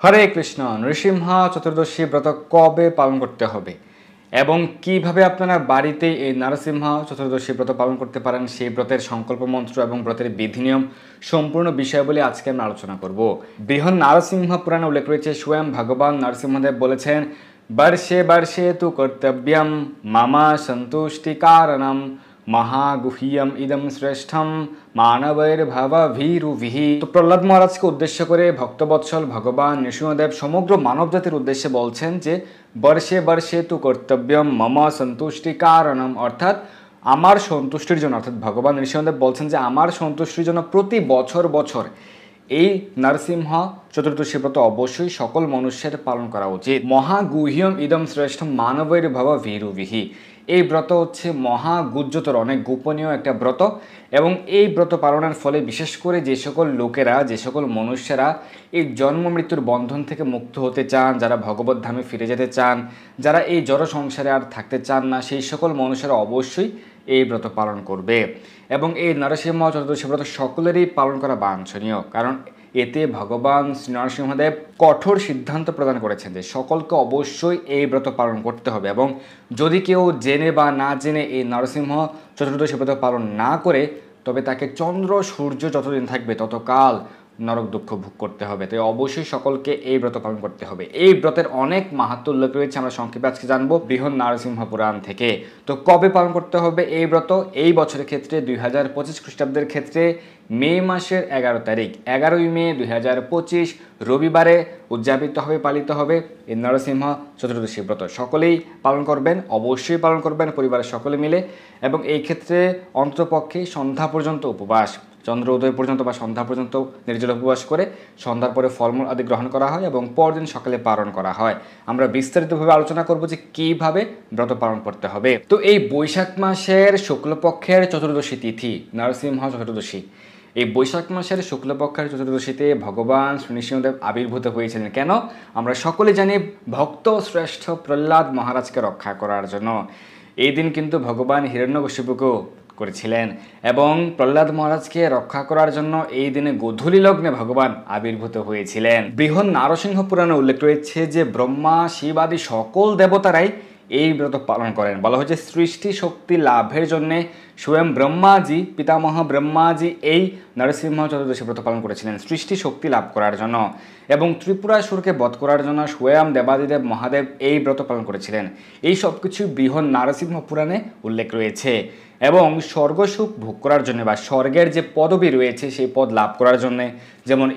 হরে কৃষ্ণ। নৃসিংহ চতুর্দশী ব্রত কবে পালন করতে হবে এবং কিভাবে আপনারা বাড়িতেই এই নরসিংহ চতুর্দশী ব্রত পালন করতে পারেন, সেই ব্রতের সংকল্প মন্ত্র এবং ব্রতের বিধি নিয়ম সম্পূর্ণ বিষয়াবলী আজকে আমরা আলোচনা করব। বৃহৎ নারসিংহ পুরাণে উল্লেখ রয়েছে, স্বয়ং ভগবান নরসিংহদেব বলেছেন, বর্ষে বর্ষে তু কর্তব্যম মামা সন্তুষ্টি কারণম মহাগুহ্যম ইদম শ্রেষ্ঠম মানবের ভাবাভিরুভিহি। তো প্রহ্লাদ মহারাজকে উদ্দেশ্য করে ভক্তবৎসল ভগবান নৃসিংহদেব সমগ্র মানব জাতির উদ্দেশ্যে বলছেন যে বর্ষে বর্ষে তু কর্তব্যম মম সন্তুষ্টি কারণম, অর্থাৎ আমার সন্তুষ্টির জন্য, অর্থাৎ ভগবান নৃসিংহদেব বলছেন যে আমার সন্তুষ্টির জন্য প্রতি বছর বছর এই নরসিংহ চতুর্দশী ব্রত অবশ্যই সকল মনুষ্যের পালন করা উচিত। মহাগুহ্যম ইদম শ্রেষ্ঠ মানবের ভাবা ভীরুবিহি। এই ব্রত হচ্ছে মহাগুহ্যতর, অনেক গোপনীয় একটা ব্রত, এবং এই ব্রত পালনের ফলে বিশেষ করে যে সকল লোকেরা, যে সকল মনুষ্যরা এই জন্ম মৃত্যুর বন্ধন থেকে মুক্ত হতে চান, যারা ভগবত ধামে ফিরে যেতে চান, যারা এই জড় সংসারে আর থাকতে চান না, সেই সকল মনুষ্যরা অবশ্যই এই ব্রত পালন করবে। এবং এই নরসিংহ চতুর্দশী ব্রত সকলেরই পালন করা বাঞ্ছনীয়, কারণ এতে ভগবান শ্রী নরসিংহদেব কঠোর সিদ্ধান্ত প্রদান করেছেন যে সকলকে অবশ্যই এই ব্রত পালন করতে হবে, এবং যদি কেউ জেনে বা না জেনে এই নরসিংহ চতুর্দশী ব্রত পালন না করে, তবে তাকে চন্দ্র সূর্য যতদিন থাকবে ততকাল নরক দুঃখ ভোগ করতে হবে। তাই অবশ্যই সকলকে এই ব্রত পালন করতে হবে। এই ব্রতের অনেক মাহাত্ম্য উল্লেখ রয়েছে, আমরা সংক্ষেপে আজকে জানবো বৃহৎ নারসিংহ পুরাণ থেকে। তো কবে পালন করতে হবে এই ব্রত? এই বছরের ক্ষেত্রে 2025 খ্রিস্টাব্দের ক্ষেত্রে মে মাসের 11 তারিখ, 11ই মে 2025 রবিবারে উদযাপিত হবে, পালিত হবে এই নরসিংহ চতুর্দশী ব্রত। সকলেই পালন করবেন, অবশ্যই পালন করবেন পরিবারের সকলে মিলে। এবং এই ক্ষেত্রে অন্ততপক্ষে সন্ধ্যা পর্যন্ত উপবাস, চন্দ্র উদয় পর্যন্ত বা সন্ধ্যা পর্যন্ত নির্জল উপবাস করে সন্ধ্যার পরে ফলমূল আদি গ্রহণ করা হয় এবং পরদিন সকালে পালন করা হয়। আমরা বিস্তারিতভাবে আলোচনা করব যে কিভাবে ব্রত পালন করতে হবে। তো এই বৈশাখ মাসের শুক্লপক্ষের চতুর্দশী তিথি নরসিংহ চতুর্দশী, এই বৈশাখ মাসের শুক্লপক্ষের চতুর্দশীতে ভগবান শ্রী নৃসিংহদেব আবির্ভূত হয়েছিলেন। কেন? আমরা সকলে জানি, ভক্ত শ্রেষ্ঠ প্রহ্লাদ মহারাজকে রক্ষা করার জন্য। এই দিন কিন্তু ভগবান হিরণ্যকশিপুকেও করেছিলেন, এবং প্রহ্লাদ মহারাজকে রক্ষা করার জন্য এই দিনে গোধূলি লগ্নে ভগবান আবির্ভূত হয়েছিলেন। বৃহৎ নারসিংহ পুরাণে উল্লেখ রয়েছে যে ব্রহ্মা শিব আদি সকল দেবতারাই এই ব্রত পালন করেন। বলা হয়েছে সৃষ্টি শক্তি লাভের জন্য স্বয়ং ব্রহ্মাজি, পিতামহ ব্রহ্মাজি এই নরসিংহ চতুর্দশী ব্রত পালন করেছিলেন সৃষ্টি শক্তি লাভ করার জন্য, এবং ত্রিপুরাসুরকে বধ করার জন্য স্বয়ং দেবাদিদেব মহাদেব এই ব্রত পালন করেছিলেন। এই সব কিছু বৃহৎ নারসিংহ পুরাণে উল্লেখ রয়েছে। এবং স্বর্গসুখ ভোগ করার জন্য বা স্বর্গের যে পদবি রয়েছে সেই পদ লাভ করার জন্যে, যেমন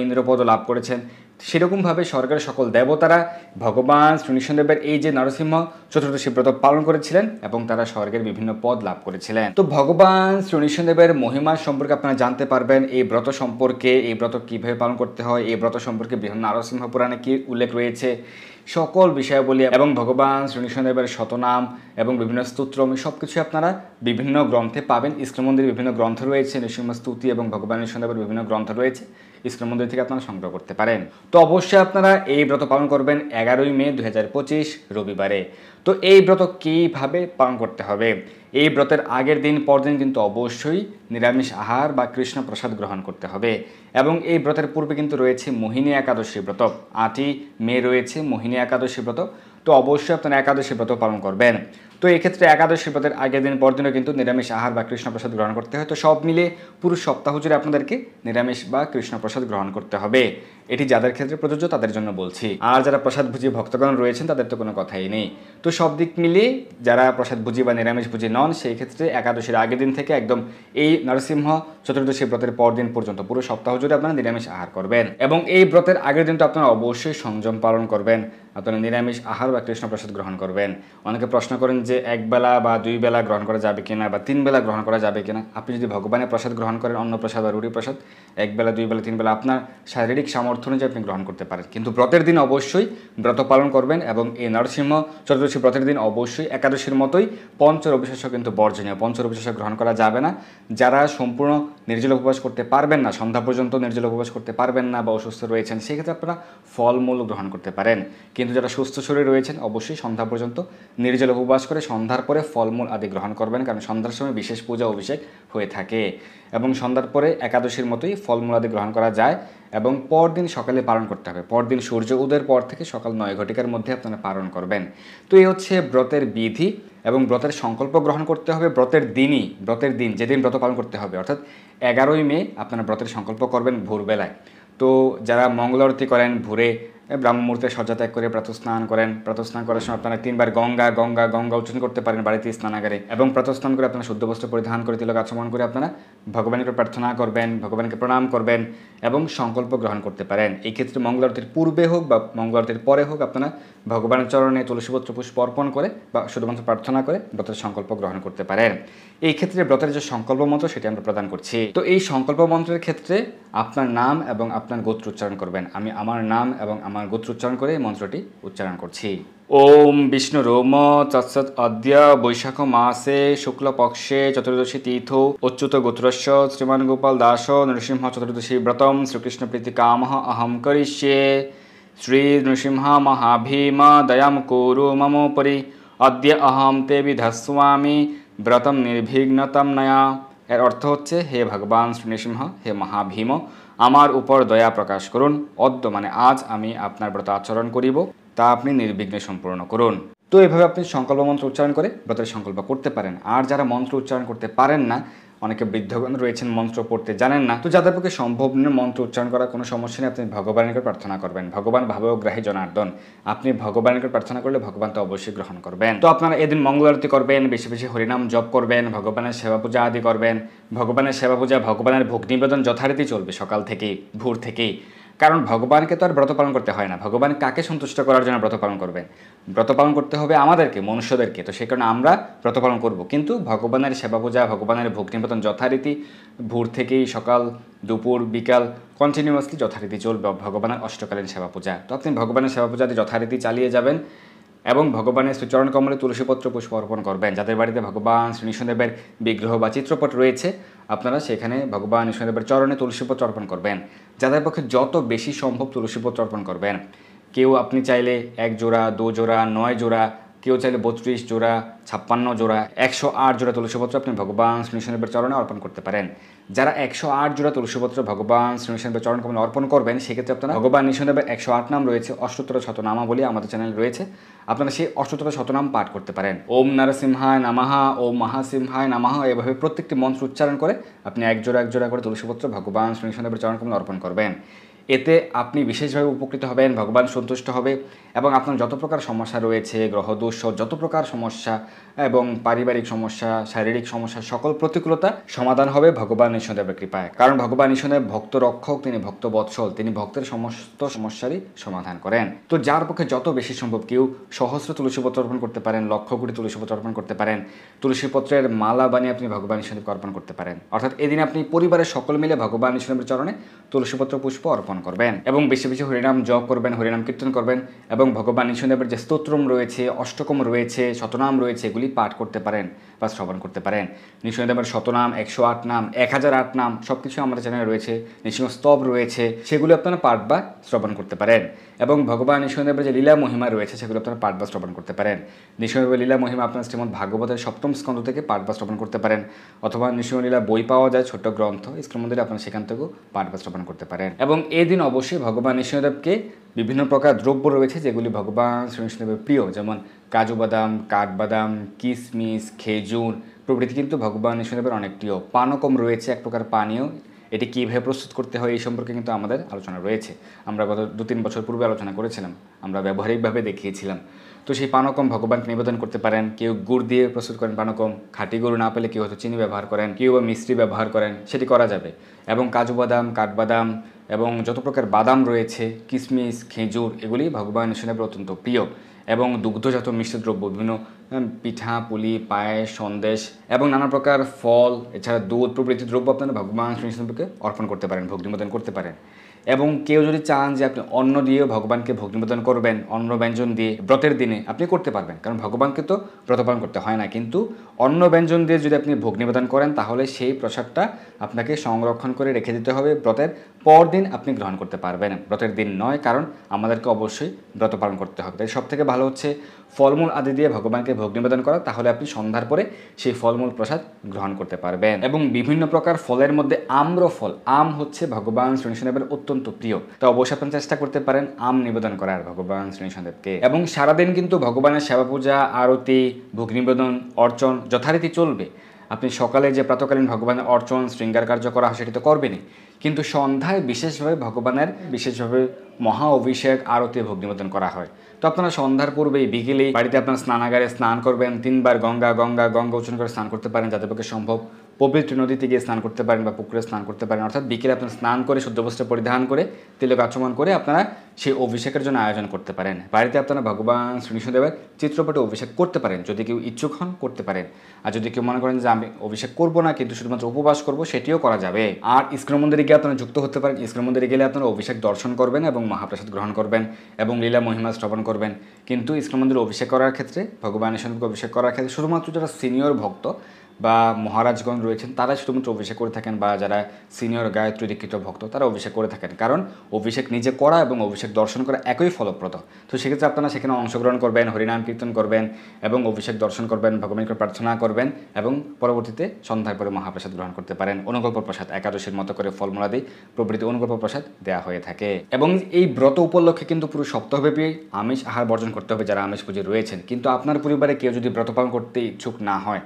ইন্দ্রপদ লাভ করেছেন, সেরকমভাবে স্বর্গের সকল দেবতারা ভগবান শ্রী নৃসিংহদেবের এই যে নরসিংহ চতুর্দশী ব্রত পালন করেছিলেন এবং তারা স্বর্গের বিভিন্ন পদ লাভ করেছিলেন। তো ভগবান শ্রী নৃসিংহদেবের মহিমা সম্পর্কে আপনারা জানতে পারবেন, এই ব্রত সম্পর্কে, এই ব্রত কিভাবে পালন করতে হয়, এই ব্রত সম্পর্কে বৃহৎ নারসিংহ পুরাণে কি উল্লেখ রয়েছে, সকল বিষয়াবলী এবং ভগবান শ্রী নৃসিংহদেবের শতনাম এবং বিভিন্ন স্তোত্রম, সব কিছু আপনারা বিভিন্ন গ্রন্থে পাবেন। ইস্কন মন্দিরে বিভিন্ন গ্রন্থ রয়েছে, নৃসিংহ স্তুতি এবং ভগবান নৃসিংহদেবের বিভিন্ন গ্রন্থ রয়েছে, ইস্কন মন্দির থেকে আপনারা সংগ্রহ করতে পারেন। তো অবশ্যই আপনারা এই ব্রত পালন করবেন 11ই মে 2025 রবিবারে। তো এই ব্রত কীভাবে পালন করতে হবে? এই ব্রতের আগের দিন পরদিন কিন্তু অবশ্যই নিরামিষ আহার বা কৃষ্ণ প্রসাদ গ্রহণ করতে হবে। এবং এই ব্রতের পূর্বে কিন্তু রয়েছে মোহিনী একাদশী ব্রত, 8ই মে রয়েছে মোহিনী একাদশী ব্রত। তো অবশ্যই আপনারা একাদশী ব্রত পালন করবেন। তো এই ক্ষেত্রে একাদশী ব্রতের আগের দিন পরদিনও কিন্তু নিরামিষ আহার বা কৃষ্ণ প্রসাদ গ্রহণ করতে হয়। তো সব মিলে পুরো সপ্তাহ জুড়ে আপনাদেরকে নিরামিষ বা কৃষ্ণ প্রসাদ গ্রহণ করতে হবে। এটি যাদের ক্ষেত্রে প্রযোজ্য তাদের জন্য বলছি, আর যারা প্রসাদভোজী ভক্তগণ রয়েছেন তাদের তো কোনো কথাই নেই। তো সব দিক মিলিয়ে যারা প্রসাদভোজী বা নিরামিষভোজী নন, সেই ক্ষেত্রে একাদশীর আগের দিন থেকে একদম এই নরসিংহ চতুর্দশী ব্রতের পরদিন পর্যন্ত পুরো সপ্তাহ জুড়ে আপনারা নিরামিষ আহার করবেন। এবং এই ব্রতের আগের দিন তো আপনারা অবশ্যই সংযম পালন করবেন, আপনারা নিরামিষ আহার বা কৃষ্ণ প্রসাদ গ্রহণ করবেন। অনেকে প্রশ্ন করেন যে এক বেলা বা দুই বেলা গ্রহণ করা যাবে কিনা বা 3 বেলা গ্রহণ করা যাবে কিনা। আপনি যদি ভগবানের প্রসাদ গ্রহণ করেন, অন্ন প্রসাদ বা রুটি প্রসাদ, এক বেলা, 2 বেলা, 3 বেলা আপনার শারীরিক সামর্থ্য অনুযায়ী আপনি গ্রহণ করতে পারেন, কিন্তু ব্রতের দিন অবশ্যই ব্রত পালন করবেন। এবং এই নরসিংহ চতুর্দশী ব্রতের দিন অবশ্যই একাদশীর মতোই পঞ্চরবিশেষ কিন্তু বর্জনীয়, পঞ্চরবিশেষ গ্রহণ করা যাবে না। যারা সম্পূর্ণ নির্জল উপবাস করতে পারবেন না, সন্ধ্যা পর্যন্ত নির্জল উপবাস করতে পারবেন না বা অসুস্থ রয়েছেন, সেক্ষেত্রে আপনারা ফলমূল গ্রহণ করতে পারেন। কিন্তু যারা সুস্থ শরীরে রয়েছেন অবশ্যই সন্ধ্যা পর্যন্ত নির্জল উপবাস করে সন্ধ্যার পরে ফলমূল আদি গ্রহণ করবেন, কারণ সন্ধ্যার সময় বিশেষ পূজা অভিষেক হয়ে থাকে। এবং সন্ধ্যার পরে একাদশীর মতোই ফলমূল আদি গ্রহণ করা যায়। এবং পরদিন সকালে পালন করতে হবে। পরদিন সূর্য উদয়ের পর থেকে সকাল 9 ঘটিকার মধ্যে আপনারা পালন করবেন। তো এই হচ্ছে ব্রতের বিধি এবং ব্রতের সংকল্প গ্রহণ করতে হবে ব্রতের দিন যেদিন ব্রত পালন করতে হবে, অর্থাৎ 11ই মে আপনারা ব্রতের সংকল্প করবেন ভোরবেলায়। তো যারা মঙ্গল আরতি করেন ভোরে ব্রাহ্ম মুহূর্তে শয্যা ত্যাগ করে প্রাতঃস্নান করেন, প্রাতঃস্নান করার সময় আপনারা 3বার গঙ্গা গঙ্গা গঙ্গা উচ্চারণ করতে পারেন বাড়িতে স্নানাগারে, এবং প্রাতঃস্নান করে আপনারা শুদ্ধ বস্ত্র পরিধান করে তিলক আচমন করে আপনারা ভগবানকে প্রার্থনা করবেন, ভগবানকে প্রণাম করবেন এবং সংকল্প গ্রহণ করতে পারেন। এই ক্ষেত্রে মঙ্গল আরতির পূর্বে হোক বা মঙ্গল আরতির পরে হোক আপনারা ভগবানের চরণে তুলসীপত্র পুষ্প অর্পণ করে বা শুধুমাত্র প্রার্থনা করে ব্রতের সংকল্প গ্রহণ করতে পারেন। এই ক্ষেত্রে ব্রতের যে সংকল্প মন্ত্র সেটি আমরা প্রদান করছি। তো এই সংকল্প মন্ত্রের ক্ষেত্রে আপনার নাম এবং আপনার গোত্র উচ্চারণ করবেন। আমি আমার নাম এবং আমার গোত্র উচ্চারণ করে এই মন্ত্রটি উচ্চারণ করছি। ওম বিষ্ণু রোম তৎসৎ অদ্য বৈশাখ মাসে শুক্লপক্ষে চতুর্দশী তীর্থ অচ্যুত গোত্রস্য শ্রীমান গোপাল দাস নৃসিংহ চতুর্দশী ব্রতম শ্রীকৃষ্ণ প্রীতি কাম অহম করিষ্যে। শ্রী নৃসিংহ মহাভীম দয়াম কুরু মমোপরি অদ্য অহম তে বিধস্বামী ব্রতম নির্বিঘ্নতম নয়া। এর অর্থ হচ্ছে, হে ভগবান শ্রী নৃসিংহ, হে মহাভীম, আমার উপর দয়া প্রকাশ করুন। অদ্য মানে আজ আমি আপনার ব্রত আচরণ করিব, তা আপনি নির্বিঘ্নে সম্পূর্ণ করুন। তো এভাবে আপনি সংকল্প মন্ত্র উচ্চারণ করে ব্রতের সংকল্প করতে পারেন। আর যারা মন্ত্র উচ্চারণ করতে পারেন না, অনেকে বৃদ্ধগণ রয়েছেন মন্ত্র পড়তে জানেন না, তো যাদের পক্ষে সম্ভব নয় মন্ত্র উচ্চারণ করার কোনো সমস্যা নেই, আপনি ভগবানের নিকট প্রার্থনা করবেন। ভগবান ভাবগ্রাহী জনার্দন, আপনি ভগবানের নিকট প্রার্থনা করলে ভগবান তো অবশ্যই গ্রহণ করবেন। তো আপনারা এদিন মঙ্গল আরতি করবেন, বেশি বেশি হরিনাম জপ করবেন, ভগবানের সেবা পূজা আদি করবেন। ভগবানের সেবা পূজা, ভগবানের ভোগ নিবেদন যথারীতি চলবে সকাল থেকেই, ভোর থেকেই। কারণ ভগবানকে তো আর ব্রত পালন করতে হয় না, ভগবান কাকে সন্তুষ্ট করার জন্য ব্রত পালন করবেন? ব্রত পালন করতে হবে আমাদেরকে, মনুষ্যদেরকে। তো সেই কারণে আমরা ব্রত পালন করব, কিন্তু ভগবানের সেবা পূজা, ভগবানের ভোগ নিবেদন যথারীতি ভোর থেকেই সকাল দুপুর বিকাল কন্টিনিউয়াসলি যথারীতি চলবে ভগবানের অষ্টকালীন সেবা পূজা। তো আপনি ভগবানের সেবা পূজা যথারীতি চালিয়ে যাবেন এবং ভগবানের শ্রীচরণ কমলে তুলসীপত্র পুষ্প অর্পণ করবেন। যাদের বাড়িতে ভগবান শ্রী নৃসিংহদেবের বিগ্রহ বা চিত্রপট রয়েছে, আপনারা সেখানে ভগবান নৃসিংহদেবের চরণে তুলসীপত্র অর্পণ করবেন। যাদের পক্ষে যত বেশি সম্ভব তুলসীপত্র অর্পণ করবেন। কেউ আপনি চাইলে 1 জোড়া 2 জোড়া 9 জোড়া, কেউ চাইলে 32 জোড়া 56 জোড়া 108 জোড়া তুলসীপত্র আপনি ভগবান শ্রী নৃসিংহদেবের চরণে অর্পণ করতে পারেন। যারা 108 জোড়া তুলসীপত্র ভগবান শ্রী নৃসিংহদেবের চরণ কমলে অর্পণ করবেন, সেক্ষেত্রে আপনারা ভগবান নৃসিংহদেবের 108 নাম রয়েছে, অষ্টোত্তর শতনামাবলী আমাদের চ্যানেলে রয়েছে, আপনারা সেই অষ্টোত্তর শতনাম পাঠ করতে পারেন। ওম নরসিংহায় নমঃ, ওম মহাসিংহায় নমঃ, এভাবে প্রত্যেকটি মন্ত্র উচ্চারণ করে আপনি 1 জোড়া 1 জোড়া করে তুলসীপত্র ভগবান শ্রী নৃসিংহদেবের চরণ কমলে অর্পণ করবেন। এতে আপনি বিশেষভাবে উপকৃত হবেন, ভগবান সন্তুষ্ট হবে এবং আপনার যত প্রকার সমস্যা রয়েছে, গ্রহদোষ, যত প্রকার সমস্যা এবং পারিবারিক সমস্যা, শারীরিক সমস্যা, সকল প্রতিকূলতা সমাধান হবে ভগবান নৃসিংহদেবের কৃপায়। কারণ ভগবান নৃসিংহদেব ভক্ত রক্ষক, তিনি ভক্ত বৎসল, তিনি ভক্তের সমস্ত সমস্যারই সমাধান করেন। তো যার পক্ষে যত বেশি সম্ভব, কেউ সহস্র তুলসীপত্র অর্পণ করতে পারেন, লক্ষ কোটি তুলসীপত্র অর্পণ করতে পারেন, তুলসীপত্রের মালা বানিয়ে আপনি ভগবান নৃসিংহদেবকে অর্পণ করতে পারেন। অর্থাৎ এদিন আপনি পরিবারের সকল মিলে ভগবান নৃসিংহদেবের চরণে তুলসীপত্র পুষ্প অর্পণ করবেন এবং বেশি বেশি হরিনাম জপ করবেন, হরিনাম কীর্তন করবেন এবং ভগবান নৃসিংহদেবের যে স্তোত্রম রয়েছে, অষ্টকম রয়েছে, শতনাম রয়েছে, এগুলি পাঠ করতে পারেন বা শ্রবণ করতে পারেন। নৃসিংহদেবের শতনাম, 108 নাম, 1008 নাম সব কিছু আমাদের চ্যানেলে রয়েছে। নৃসিংহ স্তব রয়েছে, সেগুলি আপনারা পাঠ বা শ্রবণ করতে পারেন এবং ভগবান নৃসিংহদেবের যে লীলা মহিমা রয়েছে, সেগুলো আপনারা পাঠ বা শ্রবণ করতে পারেন। নৃসিংহদেবের লীলা মহিমা আপনার শ্রীমদ্ ভাগবতের 7ম স্কন্ধ থেকে পাঠ বা শ্রবণ করতে পারেন, অথবা নৃসিংহলীলা বই পাওয়া যায়, ছোট্ট গ্রন্থ, ইস্কন মন্দিরে আপনারা সেখান থেকেও পাঠ বা শ্রবণ করতে পারেন। এবং এই দিন অবশ্যই ভগবান নৃসিংহদেবকে বিভিন্ন প্রকার দ্রব্য রয়েছে যেগুলি ভগবান শ্রী নৃসিংহদেবের প্রিয়, যেমন কাজু বাদাম, কাঠবাদাম, কিশমিশ, খেজুর প্রভৃতি কিন্তু ভগবান নৃসিংহদেবের অনেক প্রিয়। পানকম রয়েছে, এক প্রকার পানীয়, এটি কীভাবে প্রস্তুত করতে হয় এই সম্পর্কে কিন্তু আমাদের আলোচনা রয়েছে। আমরা গত 2-3 বছর পূর্বে আলোচনা করেছিলাম, আমরা ব্যবহারিকভাবে দেখিয়েছিলাম। তো সেই পানকম ভগবানকে নিবেদন করতে পারেন। কেউ গুড় দিয়ে প্রস্তুত করেন পানকম, খাঁটি গুড় না পেলে কেউ হয়তো চিনি ব্যবহার করেন, কেউ বা মিষ্টি ব্যবহার করেন, সেটি করা যাবে। এবং কাজু বাদাম, কাঠবাদাম এবং যত প্রকার বাদাম রয়েছে, কিশমিশ, খেজুর, এগুলি ভগবান নৃসিংহদেবের অত্যন্ত প্রিয়। এবং দুগ্ধজাত মিষ্টি দ্রব্য, বিভিন্ন পিঠা, পুলি, পায়েস, সন্দেশ এবং নানা প্রকার ফল, এছাড়া দুধ প্রভৃতি দ্রব্য আপনারা ভগবান শ্রী নৃসিংহদেবকে অর্পণ করতে পারেন, ভোগ নিবেদন করতে পারেন। এবং কেউ যদি চান যে আপনি অন্ন দিয়েও ভগবানকে ভোগ নিবেদন করবেন, অন্ন ব্যঞ্জন দিয়ে ব্রতের দিনে আপনি করতে পারবেন, কারণ ভগবানকে তো ব্রত পালন করতে হয় না। কিন্তু অন্ন ব্যঞ্জন দিয়ে যদি আপনি ভোগ নিবেদন করেন, তাহলে সেই প্রসাদটা আপনাকে সংরক্ষণ করে রেখে দিতে হবে, ব্রতের পরদিন আপনি গ্রহণ করতে পারবেন, ব্রতের দিন নয়, কারণ আমাদেরকে অবশ্যই ব্রত পালন করতে হবে। তাই সব থেকে ভালো হচ্ছে ফলমূল আদি দিয়ে ভগবানকে ভোগ নিবেদন করা, তাহলে আপনি সন্ধ্যার পরে সেই ফলমূল প্রসাদ গ্রহণ করতে পারবেন। এবং বিভিন্ন প্রকার ফলের মধ্যে আম্রফল, আম হচ্ছে ভগবান শ্রী নৃসিংহদেবের অত্যন্ত অত্যন্ত প্রিয়। তো অবশ্যই আপনি চেষ্টা করতে পারেন আম নিবেদন করার ভগবান শ্রী নৃসিংহদেবকে। এবং সারাদিন কিন্তু ভগবানের সেবা পূজা, আরতি, ভোগ নিবেদন, অর্চন যথারীতি চলবে। আপনি সকালে যে প্রাতকালীন ভগবানের অর্চন শৃঙ্গার কার্য করা হয় সেটি তো করবেনই, কিন্তু সন্ধ্যায় বিশেষভাবে ভগবানের বিশেষভাবে মহা অভিষেক, আরতি, ভোগ নিবেদন করা হয়। তো আপনারা সন্ধ্যার পূর্বেই বিকেলেই বাড়িতে আপনার স্নানাগারে স্নান করবেন, 3 বার গঙ্গা গঙ্গা গঙ্গা উচ্চারণ করে স্নান করতে পারেন, যাদের পক্ষে সম্ভব পবিত্র নদীতে গিয়ে স্নান করতে পারেন বা পুকুরে স্নান করতে পারেন। অর্থাৎ বিকেলে আপনার স্নান করে শুদ্ধ বস্ত্র পরিধান করে তিলক আচমন করে আপনারা সেই অভিষেকের জন্য আয়োজন করতে পারেন। বাড়িতে আপনারা ভগবান শ্রী নৃসিংহদেবের চিত্রপটে অভিষেক করতে পারেন, যদি কেউ ইচ্ছুক হন করতে পারেন। আর যদি কেউ মনে করেন যে আমি অভিষেক করবো না কিন্তু শুধুমাত্র উপবাস করবো, সেটিও করা যাবে। আর ইস্কন মন্দিরে গিয়ে আপনারা যুক্ত হতে পারেন। ইস্কন মন্দিরে গেলে আপনারা অভিষেক দর্শন করবেন এবং মহাপ্রসাদ গ্রহণ করবেন এবং লীলা মহিমা শ্রবণ করবেন। কিন্তু ইস্কন মন্দিরে অভিষেক করার ক্ষেত্রে, ভগবানের সঙ্গে অভিষেক করার ক্ষেত্রে শুধুমাত্র যারা সিনিয়র ভক্ত বা মহারাজগণ রয়েছেন তারাই শুধুমাত্র অভিষেক করে থাকেন, বা যারা সিনিয়র গায়ত্রী দীক্ষিত ভক্ত তারা অভিষেক করে থাকেন। কারণ অভিষেক নিজে করা এবং অভিষেক দর্শন করা একই ফলপ্রদ। তো সেক্ষেত্রে আপনারা সেখানে অংশগ্রহণ করবেন, হরিনাম কীর্তন করবেন এবং অভিষেক দর্শন করবেন, ভগবানকে প্রার্থনা করবেন এবং পরবর্তীতে সন্ধ্যার পরে মহাপ্রসাদ গ্রহণ করতে পারেন। অনুকল্প প্রসাদ, একাদশীর মতো করে ফলমূলাদি প্রভৃতি অনুকল্প প্রসাদ দেওয়া হয়ে থাকে। এবং এই ব্রত উপলক্ষে কিন্তু পুরো সপ্তাহব্যাপী আমিষ আহার বর্জন করতে হবে যারা আমিষ পুজো রয়েছেন। কিন্তু আপনার পরিবারে কেউ যদি ব্রত পালন করতে ইচ্ছুক না হয়,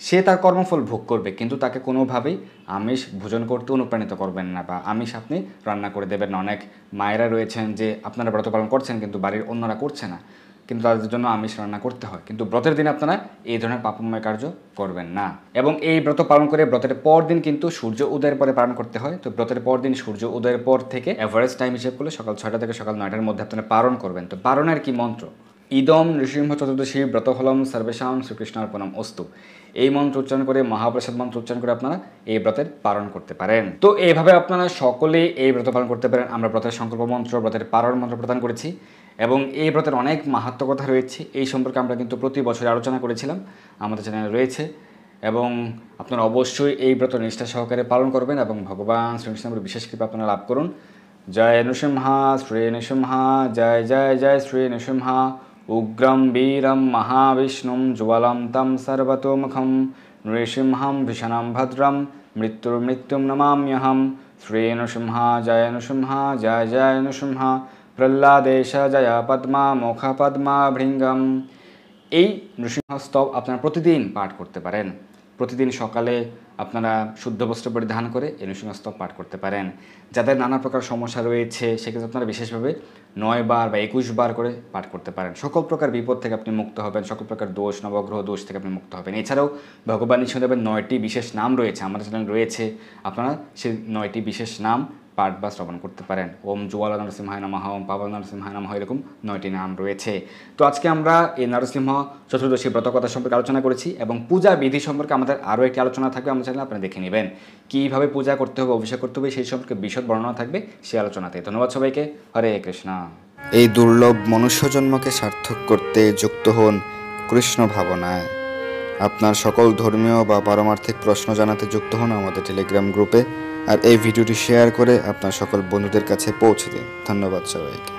সে তার কর্মফল ভোগ করবে, কিন্তু তাকে কোনোভাবেই আমিষ ভোজন করতে অনুপ্রাণিত করবেন না বা আমিষ আপনি রান্না করে দেবেন না। অনেক মায়েরা রয়েছেন যে আপনারা ব্রত পালন করছেন কিন্তু বাড়ির অন্যরা করছে না, কিন্তু তাদের জন্য আমিষ রান্না করতে হয়। কিন্তু ব্রতের দিন আপনারা এই ধরনের পাপময় কার্য করবেন না। এবং এই ব্রত পালন করে ব্রতের পর দিন কিন্তু সূর্য উদয়ের পরে পালন করতে হয়। তো ব্রতের পর দিন সূর্য উদয়ের পর থেকে এভারেজ টাইম হিসেব করলে সকাল 6টা থেকে সকাল 9টার মধ্যে আপনারা পালন করবেন। তো পালনের কি মন্ত্র? ইদম নৃসিংহ চতুর্দশী ব্রতফলম সর্বেশাম শ্রীকৃষ্ণার্পণম অস্তু, এই মন্ত্র উচ্চারণ করে, মহাপ্রসাদ মন্ত্র উচ্চারণ করে আপনারা এই ব্রতের পালন করতে পারেন। তো এইভাবে আপনারা সকলেই এই ব্রত পালন করতে পারেন। আমরা ব্রতের সংকল্প মন্ত্র, ব্রতের পালন মন্ত্র প্রদান করেছি এবং এই ব্রতের অনেক মাহাত্ম্য কথা রয়েছে। এই সম্পর্কে আমরা কিন্তু প্রতি বছর আলোচনা করেছিলাম, আমাদের চ্যানেলে রয়েছে। এবং আপনারা অবশ্যই এই ব্রত নিষ্ঠা সহকারে পালন করবেন এবং ভগবান শ্রীকৃষ্ণের বিশেষ কৃপা আপনারা লাভ করুন। জয় নৃসিংহা শ্রী নৃসিংহা, জয় জয় জয় শ্রী নৃসিংহা। উগ্রম বীরম মহাবিষ্ণুম জ্বালাম তম সর্বতোমুখম নৃসিংহম ভীষণম ভদ্রম মৃত্যুর্মৃত্যুম নমাম্যহম। শ্রী নৃসিংহা জয় নৃসিংহা, জয় জয় নৃসিংহা। প্রহ্লাদেশ জয় পদ্মা মুখ পদ্মা ভৃঙ্গম। এই নৃসিংহ স্তব আপনারা প্রতিদিন পাঠ করতে পারেন। প্রতিদিন সকালে আপনারা শুদ্ধ বস্ত্র পরিধান করে এই নৃসিংহ স্তব পাঠ করতে পারেন। যাদের নানা প্রকার সমস্যা রয়েছে সেক্ষেত্রে আপনারা বিশেষভাবে 9 বার বা 21 বার করে পাঠ করতে পারেন। সকল প্রকার বিপদ থেকে আপনি মুক্ত হবেন, সকল প্রকার দোষ, নবগ্রহ দোষ থেকে আপনি মুক্ত হবেন। এছাড়াও ভগবান নৃসিংহদেবের 9টি বিশেষ নাম রয়েছে, আমাদের চ্যানেল রয়েছে, আপনারা সেই 9টি বিশেষ নাম পাঠ বা শ্রবণ করতে পারেন। ওম জ্বালা নরসিংহায় নমঃ, ওম পাবন নরসিংহায় নমঃ, এরকম 9টি নাম রয়েছে। তো আজকে আমরা এই নরসিংহ চতুর্দশী ব্রতকথা সম্পর্কে আলোচনা করেছি এবং পূজা বিধি সম্পর্কে আমাদের আরও একটি আলোচনা থাকবে আমাদের চ্যানেলে, আপনারা দেখে নেবেন কীভাবে পূজা করতে হবে, অভিষেক করতে হবে, সেই সম্পর্কে বিশদ বর্ণনা থাকবে সেই আলোচনাতে। ধন্যবাদ সবাইকে। হরে কৃষ্ণ। এই দুর্লভ মনুষ্য জন্মকে সার্থক করতে যুক্ত হন কৃষ্ণ ভাবনায়। আপনার সকল ধর্মীয় বা পারমার্থিক প্রশ্ন জানাতে যুক্ত হন আমাদের টেলিগ্রাম গ্রুপে, আর এই ভিডিওটি শেয়ার করে আপনার সকল বন্ধুদের কাছে পৌঁছে দিন। ধন্যবাদ সবাইকে।